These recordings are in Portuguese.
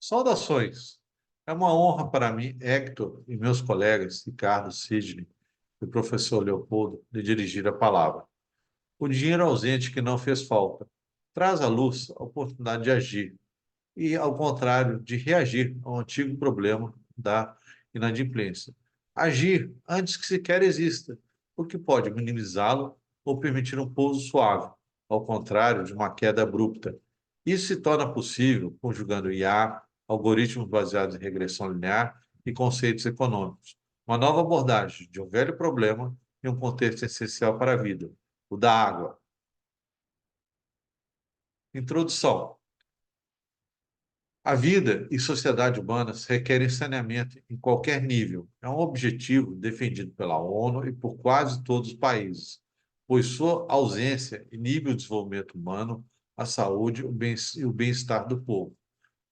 Saudações! É uma honra para mim, Hector, e meus colegas, Ricardo, Sidney e o professor Leopoldo, de dirigir a palavra. O dinheiro ausente que não fez falta traz à luz a oportunidade de agir e, ao contrário, de reagir ao antigo problema da inadimplência. Agir antes que sequer exista, o que pode minimizá-lo ou permitir um pouso suave, ao contrário de uma queda abrupta. Isso se torna possível conjugando IA, algoritmos baseados em regressão linear e conceitos econômicos. Uma nova abordagem de um velho problema em um contexto essencial para a vida, o da água. Introdução. A vida e sociedade humanas requerem saneamento em qualquer nível. É um objetivo defendido pela ONU e por quase todos os países, pois sua ausência inibe o desenvolvimento humano, a saúde e o bem-estar do povo.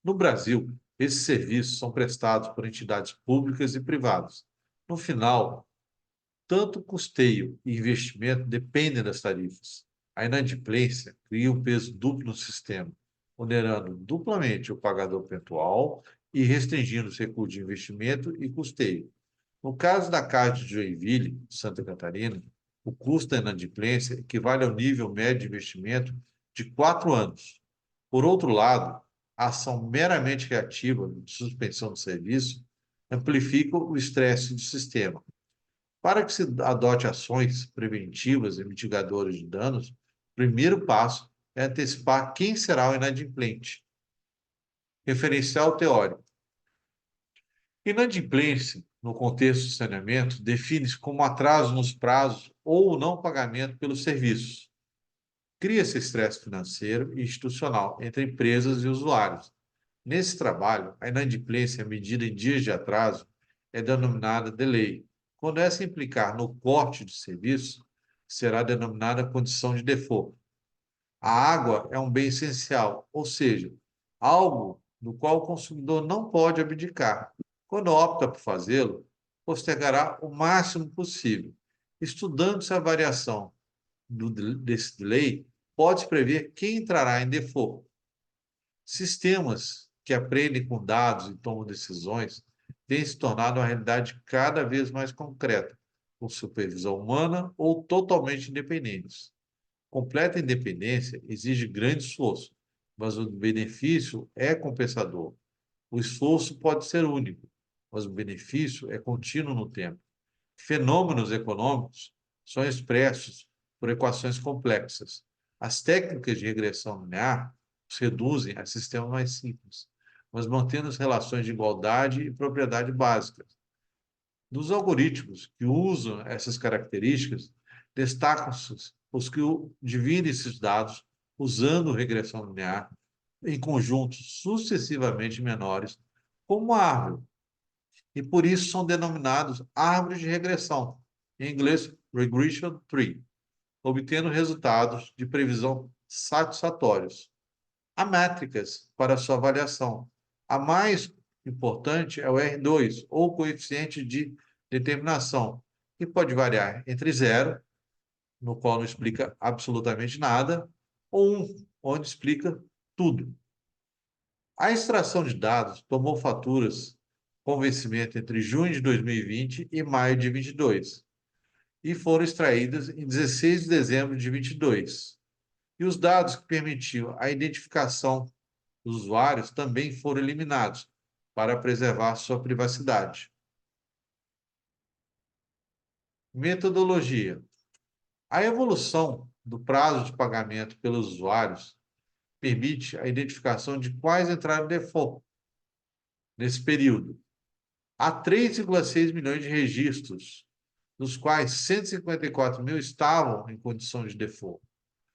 No Brasil, esses serviços são prestados por entidades públicas e privadas. No final, tanto custeio e investimento dependem das tarifas. A inadimplência cria um peso duplo no sistema, onerando duplamente o pagador eventual e restringindo os recursos de investimento e custeio. No caso da Caixa de Joinville, Santa Catarina, o custo da inadimplência equivale ao nível médio de investimento de 4 anos. Por outro lado, a ação meramente reativa de suspensão do serviço amplifica o estresse do sistema. Para que se adote ações preventivas e mitigadoras de danos, o primeiro passo é antecipar quem será o inadimplente. Referencial teórico. Inadimplência, no contexto do saneamento, define-se como atraso nos prazos ou não pagamento pelos serviços. Cria-se estresse financeiro e institucional entre empresas e usuários. Nesse trabalho, a inadimplência medida em dias de atraso é denominada delay. Quando essa implicar no corte de serviço, será denominada condição de default. A água é um bem essencial, ou seja, algo do qual o consumidor não pode abdicar. Quando opta por fazê-lo, postergará o máximo possível. Estudando-se a variação desse delay, pode-se prever quem entrará em default. Sistemas que aprendem com dados e tomam decisões têm se tornado uma realidade cada vez mais concreta, com supervisão humana ou totalmente independentes. Completa independência exige grande esforço, mas o benefício é compensador. O esforço pode ser único, mas o benefício é contínuo no tempo. Fenômenos econômicos são expressos por equações complexas. As técnicas de regressão linear os reduzem a sistemas mais simples, mas mantendo as relações de igualdade e propriedade básicas. Dos algoritmos que usam essas características, destacam-se os que dividem esses dados usando regressão linear em conjuntos sucessivamente menores, como uma árvore, e por isso são denominados árvores de regressão, em inglês regression tree, obtendo resultados de previsão satisfatórios. Há métricas para sua avaliação. A mais importante é o R2, ou coeficiente de determinação, que pode variar entre zero, no qual não explica absolutamente nada, ou 1, onde explica tudo. A extração de dados tomou faturas com vencimento entre junho de 2020 e maio de 2022 e foram extraídas em 16 de dezembro de 2022. E os dados que permitiam a identificação dos usuários também foram eliminados para preservar sua privacidade. Metodologia. A evolução do prazo de pagamento pelos usuários permite a identificação de quais entraram em default nesse período. Há 3,6 milhões de registros, dos quais 154 mil estavam em condição de default.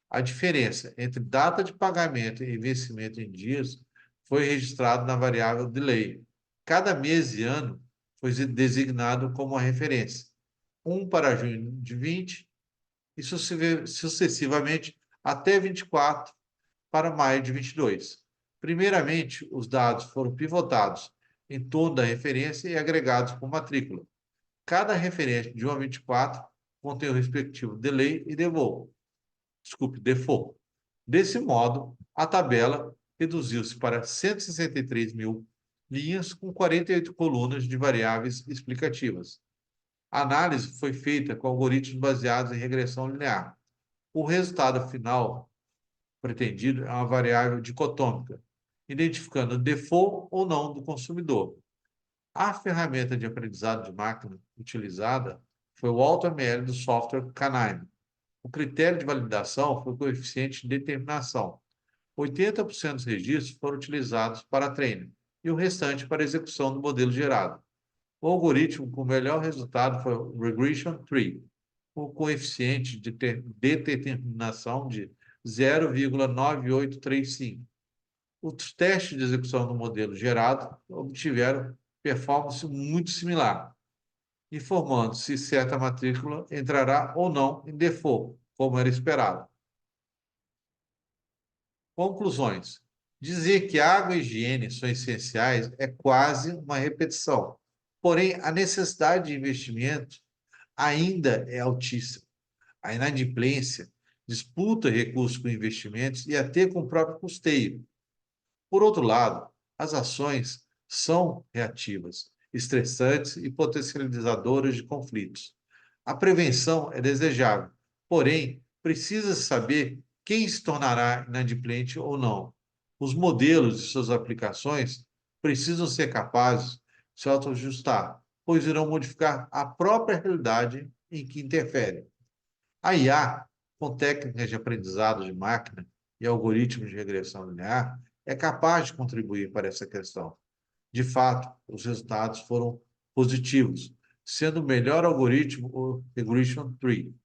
A diferença entre data de pagamento e vencimento em dias foi registrada na variável delay. Cada mês e ano foi designado como uma referência. Um para junho de 20 e sucessivamente até 24 para maio de 22. Primeiramente, os dados foram pivotados em torno da referência e agregados por matrícula. Cada referência de 1 a 24 contém o respectivo delay e default. Desse modo, a tabela reduziu-se para 163 mil linhas com 48 colunas de variáveis explicativas. A análise foi feita com algoritmos baseados em regressão linear. O resultado final pretendido é uma variável dicotômica, identificando o default ou não do consumidor. A ferramenta de aprendizado de máquina utilizada foi o AutoML do software Canine. O critério de validação foi o coeficiente de determinação. 80% dos registros foram utilizados para treino e o restante para execução do modelo gerado. O algoritmo com melhor resultado foi o Regression Tree, com coeficiente de determinação de 0,9835. Os testes de execução do modelo gerado obtiveram performance muito similar, informando se certa matrícula entrará ou não em default, como era esperado. Conclusões. Dizer que água e higiene são essenciais é quase uma repetição. Porém, a necessidade de investimento ainda é altíssima. A inadimplência disputa recursos com investimentos e até com o próprio custeio. Por outro lado, as ações são reativas, estressantes e potencializadoras de conflitos. A prevenção é desejável, porém, precisa saber quem se tornará inadimplente ou não. Os modelos e suas aplicações precisam ser capazes de se autoajustar, pois irão modificar a própria realidade em que interferem. A IA, com técnicas de aprendizado de máquina e algoritmos de regressão linear, é capaz de contribuir para essa questão. De fato, os resultados foram positivos, sendo o melhor algoritmo o Regression Tree.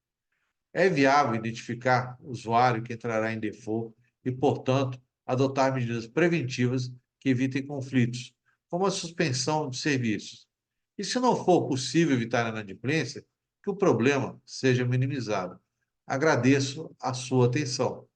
É viável identificar o usuário que entrará em default e, portanto, adotar medidas preventivas que evitem conflitos, como a suspensão de serviços. E se não for possível evitar a inadimplência, que o problema seja minimizado. Agradeço a sua atenção.